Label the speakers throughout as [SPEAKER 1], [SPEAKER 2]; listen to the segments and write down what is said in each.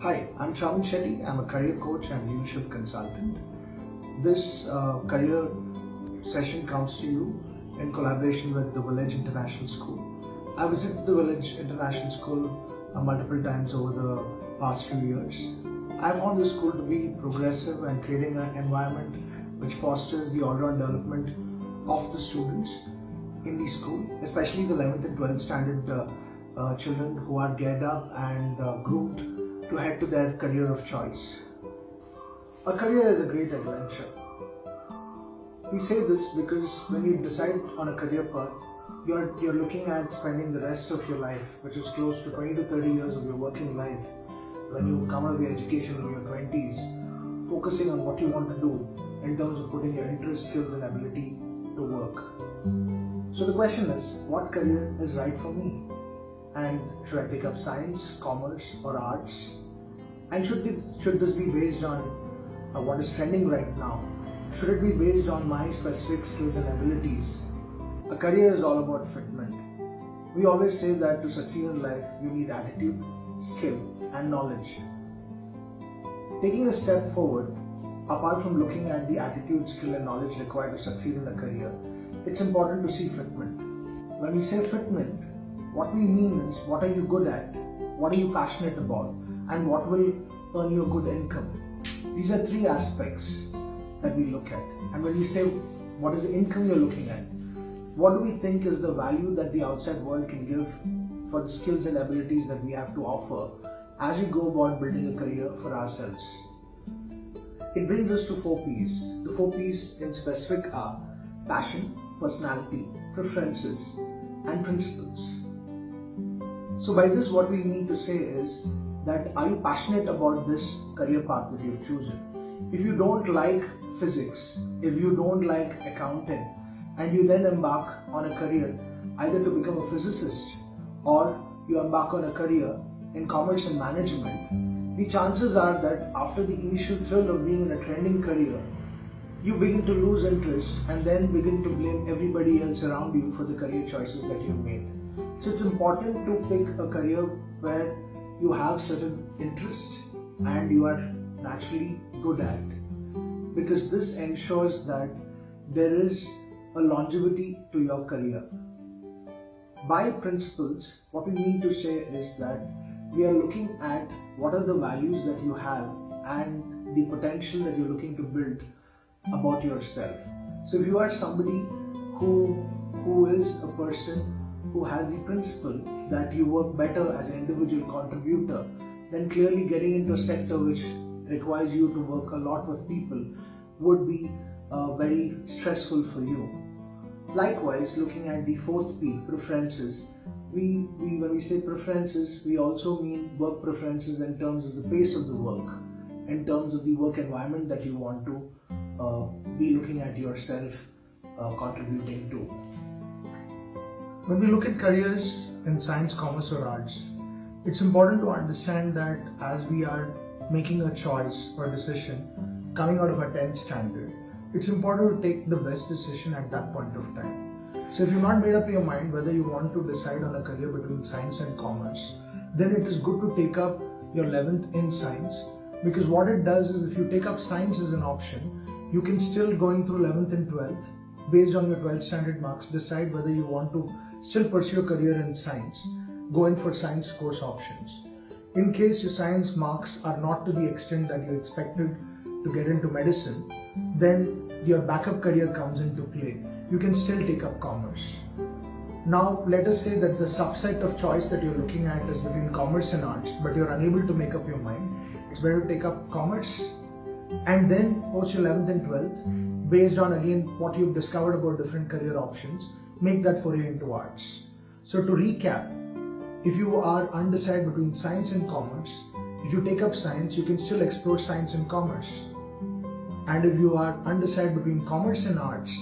[SPEAKER 1] Hi, I'm Shravan Shetty. I'm a career coach and leadership consultant. This career session comes to you in collaboration with the Village International School. I visited the Village International School multiple times over the past few years. I found the school to be progressive and creating an environment which fosters the all-round development of the students in the school, especially the 11th and 12th standard children who are geared up and groomed to head to their career of choice. A career is a great adventure. We say this because when you decide on a career path, you're looking at spending the rest of your life, which is close to 20 to 30 years of your working life, when you come out of your education in your 20s, focusing on what you want to do in terms of putting your interest, skills and ability to work. So the question is, what career is right for me? And should I take up science, commerce or arts? And should this be based on what is trending right now? Should it be based on my specific skills and abilities? A career is all about fitment. We always say that to succeed in life, you need attitude, skill and knowledge. Taking a step forward, apart from looking at the attitude, skill and knowledge required to succeed in a career, it's important to see fitment. When we say fitment, what we mean is, what are you good at, what are you passionate about, and what will earn you a good income. These are three aspects that we look at. And when we say what is the income you're looking at, what do we think is the value that the outside world can give for the skills and abilities that we have to offer as we go about building a career for ourselves. It brings us to 4 P's. The 4 P's in specific are passion, personality, preferences, and principles. So by this, what we mean to say is that, are you passionate about this career path that you've chosen? If you don't like physics, if you don't like accounting, and you then embark on a career either to become a physicist or you embark on a career in commerce and management, the chances are that after the initial thrill of being in a trending career, you begin to lose interest and then begin to blame everybody else around you for the career choices that you've made. So it's important to pick a career where you have certain interest and you are naturally good at, because this ensures that there is a longevity to your career. By principles, what we mean to say is that we are looking at what are the values that you have and the potential that you're looking to build about yourself. So if you are somebody who is a person who has the principle that you work better as an individual contributor, then clearly getting into a sector which requires you to work a lot with people would be very stressful for you. Likewise, looking at the 4th P, preferences, when we say preferences, we also mean work preferences in terms of the pace of the work, in terms of the work environment that you want to be looking at yourself contributing to. When we look at careers in science, commerce or arts, it's important to understand that as we are making a choice or decision coming out of a 10th standard, it's important to take the best decision at that point of time. So if you've not made up your mind whether you want to decide on a career between science and commerce, then it is good to take up your 11th in science, because what it does is, if you take up science as an option, you can still, going through 11th and 12th, based on your 12th standard marks, decide whether you want to still pursue a career in science, go in for science course options. In case your science marks are not to the extent that you expected to get into medicine, then your backup career comes into play. You can still take up commerce. Now, let us say that the subset of choice that you're looking at is between commerce and arts, but you're unable to make up your mind. It's better to take up commerce and then post your 11th and 12th, based on again what you've discovered about different career options, make that foray into arts. So to recap, if you are undecided between science and commerce, if you take up science, you can still explore science and commerce. And if you are undecided between commerce and arts,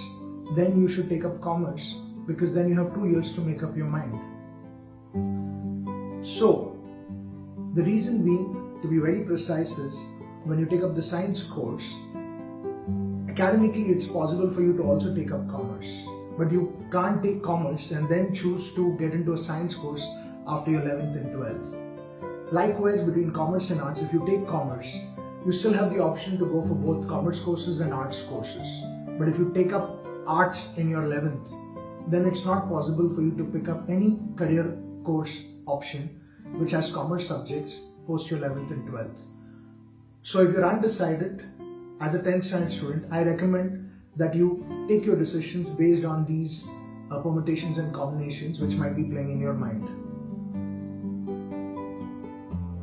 [SPEAKER 1] then you should take up commerce, because then you have 2 years to make up your mind. So the reason being, to be very precise, is when you take up the science course, academically it's possible for you to also take up commerce, but you can't take commerce and then choose to get into a science course after your 11th and 12th. Likewise, between commerce and arts, if you take commerce, you still have the option to go for both commerce courses and arts courses. But if you take up arts in your 11th, then it's not possible for you to pick up any career course option which has commerce subjects post your 11th and 12th. So if you're undecided as a 10th standard student, I recommend that you take your decisions based on these permutations and combinations which might be playing in your mind.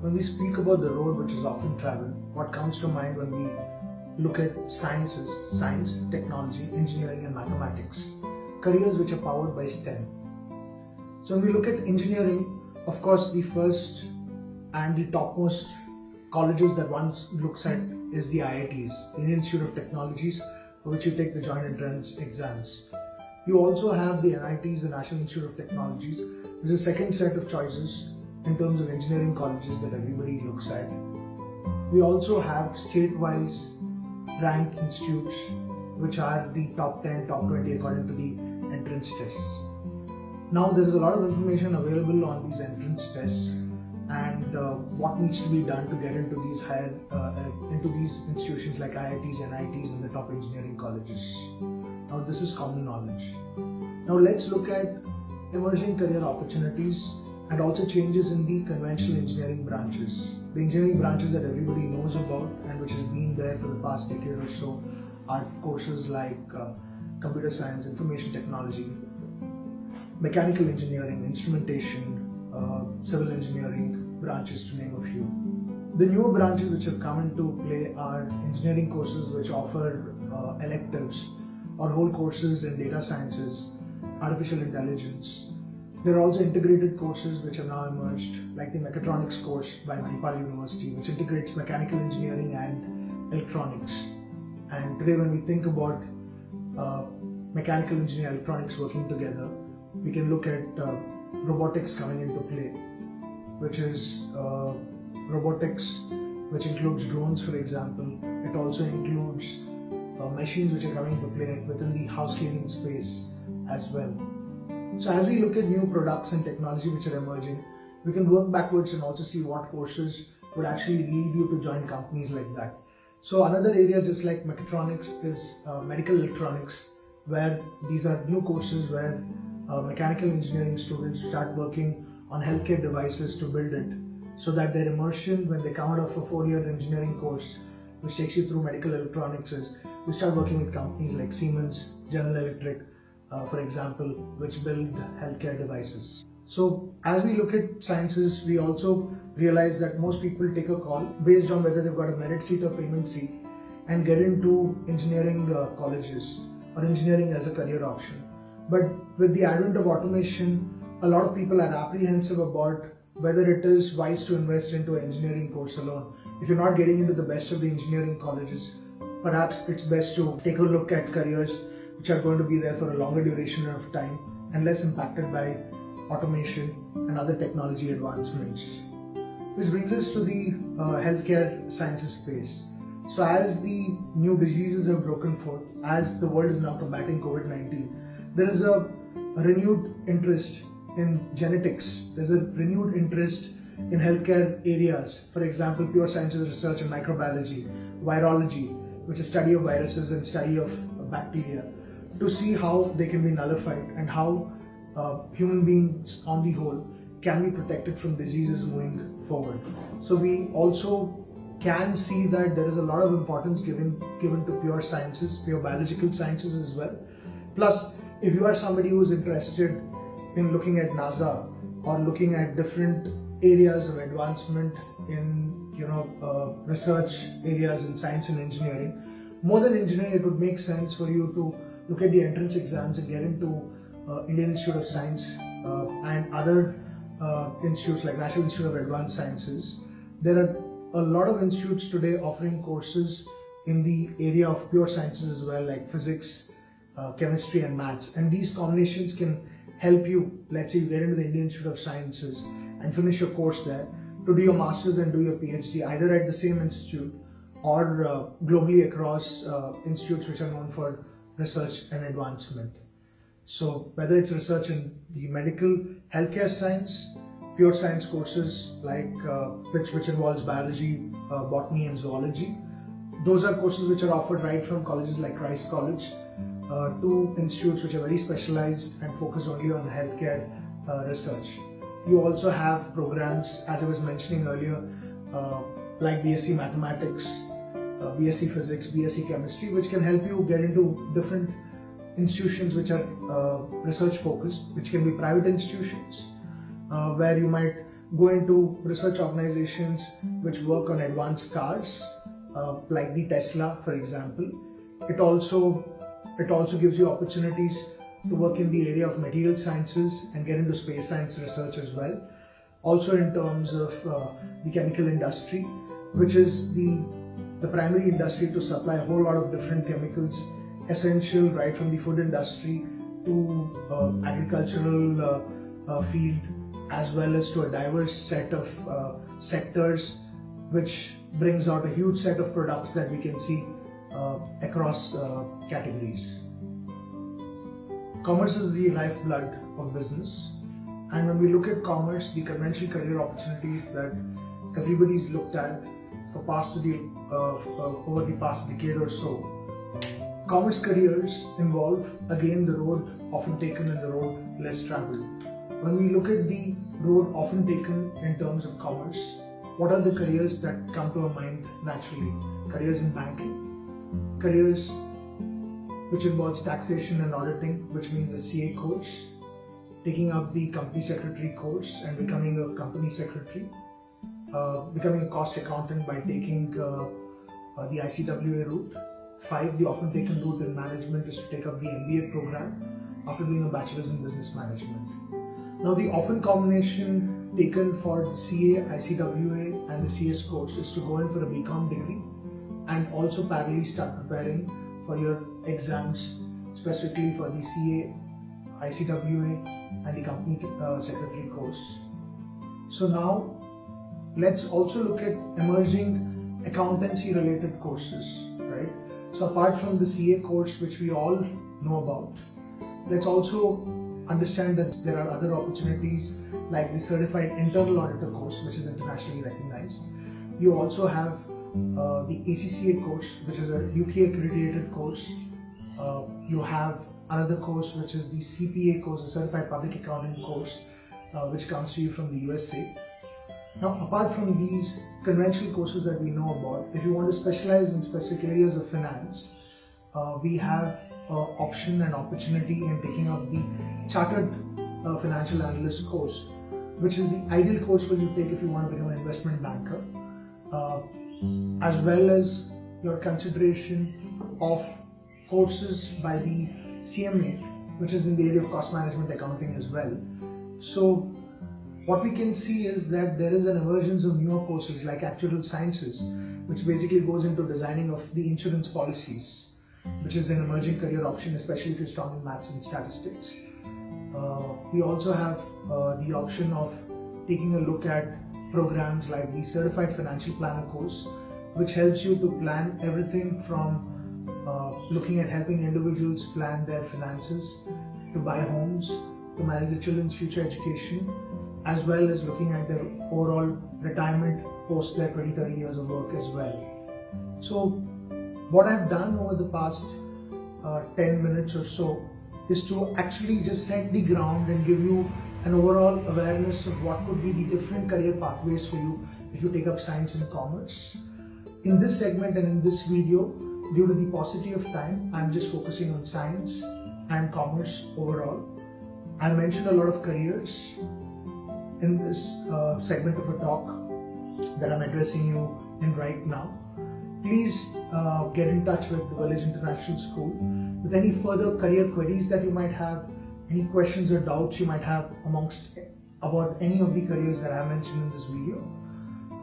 [SPEAKER 1] When we speak about the road which is often traveled, what comes to mind when we look at sciences, science, technology, engineering and mathematics, careers which are powered by STEM. So when we look at engineering, of course the first and the topmost colleges that one looks at is the IITs, the Indian Institute of Technologies, for which you take the joint entrance exams. You also have the NITs, the National Institute of Technologies, which is the second set of choices in terms of engineering colleges that everybody looks at. We also have state-wise ranked institutes which are the top 10, top 20 according to the entrance tests. Now there is a lot of information available on these entrance tests and what needs to be done to get into these higher into these institutions like IITs, NITs and the top engineering colleges. Now this is common knowledge. Now let's look at emerging career opportunities and also changes in the conventional engineering branches. The engineering branches that everybody knows about and which has been there for the past decade or so are courses like computer science, information technology, mechanical engineering, instrumentation, civil engineering branches to name a few. The newer branches which have come into play are engineering courses which offer electives or whole courses in data sciences, artificial intelligence. There are also integrated courses which have now emerged, like the mechatronics course by Manipal University, which integrates mechanical engineering and electronics. And today when we think about mechanical engineering and electronics working together, we can look at robotics coming into play, which is robotics which includes drones, for example. It also includes machines which are coming into play within the house cleaning space as well. So as we look at new products and technology which are emerging, we can work backwards and also see what courses would actually lead you to join companies like that. So another area just like mechatronics is medical electronics, where these are new courses where mechanical engineering students start working on healthcare devices to build it, so that their immersion when they come out of a 4-year engineering course which takes you through medical electronics is you start working with companies like Siemens, General Electric, for example, which build healthcare devices. So as we look at sciences, we also realize that most people take a call based on whether they've got a merit seat or payment seat and get into engineering colleges or engineering as a career option. But with the advent of automation, a lot of people are apprehensive about whether it is wise to invest into an engineering course alone. If you're not getting into the best of the engineering colleges, perhaps it's best to take a look at careers which are going to be there for a longer duration of time and less impacted by automation and other technology advancements. This brings us to the healthcare sciences space. So as the new diseases have broken forth, as the world is now combating COVID-19, there is a renewed interest in genetics. There's a renewed interest in healthcare areas. For example, pure sciences research in microbiology, virology, which is study of viruses and study of bacteria, to see how they can be nullified and how human beings on the whole can be protected from diseases moving forward. So we also can see that there is a lot of importance given to pure sciences, pure biological sciences as well. Plus, if you are somebody who is interested in looking at NASA or looking at different areas of advancement in research areas in science and engineering, more than engineering, it would make sense for you to look at the entrance exams and get into Indian Institute of Science and other institutes like National Institute of Advanced Sciences. There are a lot of institutes today offering courses in the area of pure sciences as well, like physics, chemistry and maths. And these combinations can help you, let's say you get into the Indian Institute of Sciences and finish your course there, to do your master's and do your PhD either at the same institute or globally across institutes which are known for research and advancement. So whether it's research in the medical healthcare science, pure science courses like which involves biology, botany and zoology. Those are courses which are offered right from colleges like Christ College to institutes which are very specialized and focus only on healthcare research. You also have programs, as I was mentioning earlier, like BSc Mathematics, BSc Physics, BSc Chemistry, which can help you get into different institutions which are research focused, which can be private institutions, where you might go into research organizations which work on advanced cars, like the Tesla, for example. It also gives you opportunities to work in the area of material sciences and get into space science research as well. Also in terms of the chemical industry, which is the primary industry to supply a whole lot of different chemicals, essential right from the food industry to agricultural field, as well as to a diverse set of sectors, which brings out a huge set of products that we can see across categories. Commerce is the lifeblood of business, and when we look at commerce, the conventional career opportunities that everybody's looked at over the past decade or so, commerce careers involve again the road often taken and the road less traveled. When we look at the road often taken in terms of commerce, what are the careers that come to our mind naturally? Careers in banking, careers which involves taxation and auditing, which means a CA course, taking up the company secretary course and becoming a company secretary, becoming a cost accountant by taking the ICWA route. 5, the often taken route in management is to take up the MBA program after doing a bachelor's in business management. Now, the often combination taken for the CA, ICWA and the CS course is to go in for a BCom degree and also parallelly start preparing for your exams, specifically for the CA, ICWA and the company secretary course. So now let's also look at emerging accountancy related courses, right? So apart from the CA course, which we all know about, let's also understand that there are other opportunities like the Certified Internal Auditor course, which is internationally recognized. You also have the ACCA course, which is a UK accredited course. You have another course which is the CPA course, a Certified Public Accounting course, which comes to you from the USA. Now, apart from these conventional courses that we know about, if you want to specialize in specific areas of finance, we have option and opportunity in taking up the Chartered Financial Analyst course, which is the ideal course for you to take if you want to become an investment banker, as well as your consideration of courses by the CMA, which is in the area of cost management accounting as well. So what we can see is that there is an emergence of newer courses like actuarial sciences, which basically goes into designing of the insurance policies, which is an emerging career option, especially if you're strong in maths and statistics. We also have the option of taking a look at programs like the Certified Financial Planner course, which helps you to plan everything from looking at helping individuals plan their finances, to buy homes, to manage the children's future education, as well as looking at their overall retirement post their 20-30 years of work as well. So what I've done over the past 10 minutes or so is to actually just set the ground and give you an overall awareness of what could be the different career pathways for you if you take up science and commerce. In this segment and in this video, due to the paucity of time, I'm just focusing on science and commerce overall. I mentioned a lot of careers in this segment of a talk that I'm addressing you in right now. Please get in touch with the Village International School with any further career queries that you might have, any questions or doubts you might have about any of the careers that I mentioned in this video,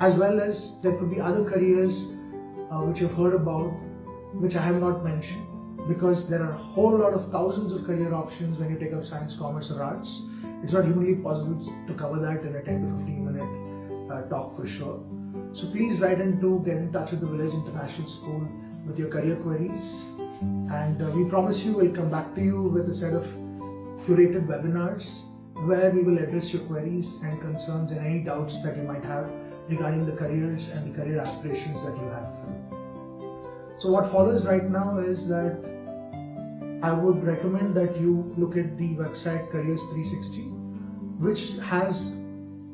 [SPEAKER 1] as well as there could be other careers which you've heard about which I have not mentioned, because there are a whole lot of thousands of career options when you take up science, commerce or arts. It's not humanly possible to cover that in a 10 to 15 minute talk for sure. So please write in to get in touch with the Village International School with your career queries, and we promise you we'll come back to you with a set of curated webinars where we will address your queries and concerns and any doubts that you might have regarding the careers and the career aspirations that you have. So what follows right now is that I would recommend that you look at the website Careers 360, which has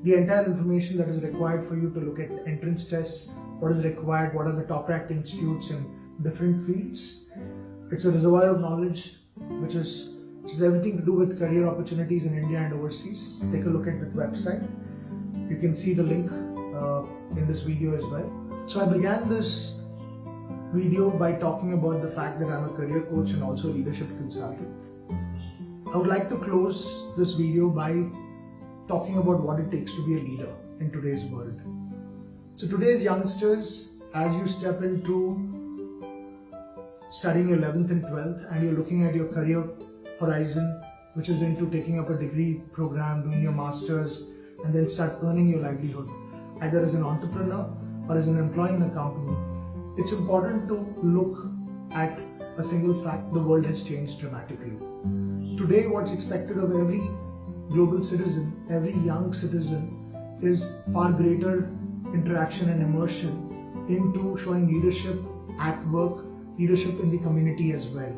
[SPEAKER 1] the entire information that is required for you to look at entrance tests, what is required, what are the top ranked institutes in different fields. It's a reservoir of knowledge which is everything to do with career opportunities in India and overseas. Take a look at that website. You can see the link in this video as well. So I began this video by talking about the fact that I'm a career coach and also a leadership consultant. I would like to close this video by talking about what it takes to be a leader in today's world. So today's youngsters, as you step into studying your 11th and 12th and you're looking at your career horizon, which is into taking up a degree program, doing your masters, and then start earning your livelihood, either as an entrepreneur or as an employee in a company, it's important to look at a single fact: the world has changed dramatically. Today, what's expected of every global citizen, every young citizen, is far greater interaction and immersion into showing leadership at work, leadership in the community as well.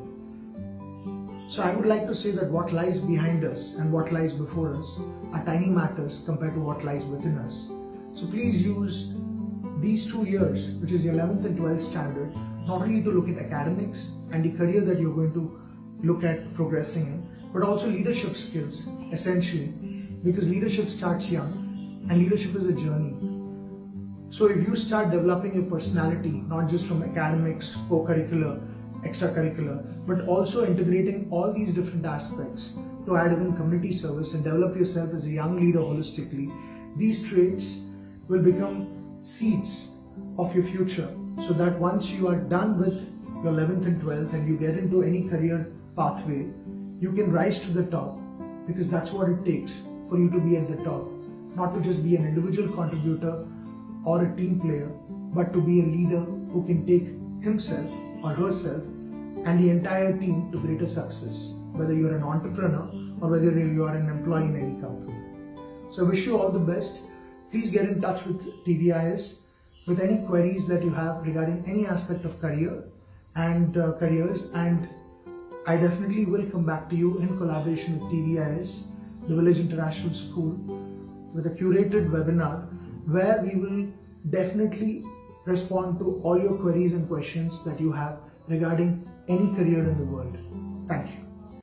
[SPEAKER 1] So I would like to say that what lies behind us and what lies before us are tiny matters compared to what lies within us. So please use these 2 years, which is your 11th and 12th standard, not only to look at academics and the career that you're going to look at progressing in, but also leadership skills, essentially, because leadership starts young and leadership is a journey. So if you start developing your personality, not just from academics, co-curricular, extracurricular, but also integrating all these different aspects to add even community service and develop yourself as a young leader holistically, these traits will become seeds of your future, so that once you are done with your 11th and 12th and you get into any career pathway, you can rise to the top, because that's what it takes for you to be at the top. Not to just be an individual contributor or a team player, but to be a leader who can take himself or herself and the entire team to greater success, whether you're an entrepreneur or whether you are an employee in any company. So I wish you all the best. Please get in touch with TVIS with any queries that you have regarding any aspect of career and careers, and I definitely will come back to you in collaboration with TVIS, the Village International School, with a curated webinar where we will definitely respond to all your queries and questions that you have regarding any career in the world. Thank you.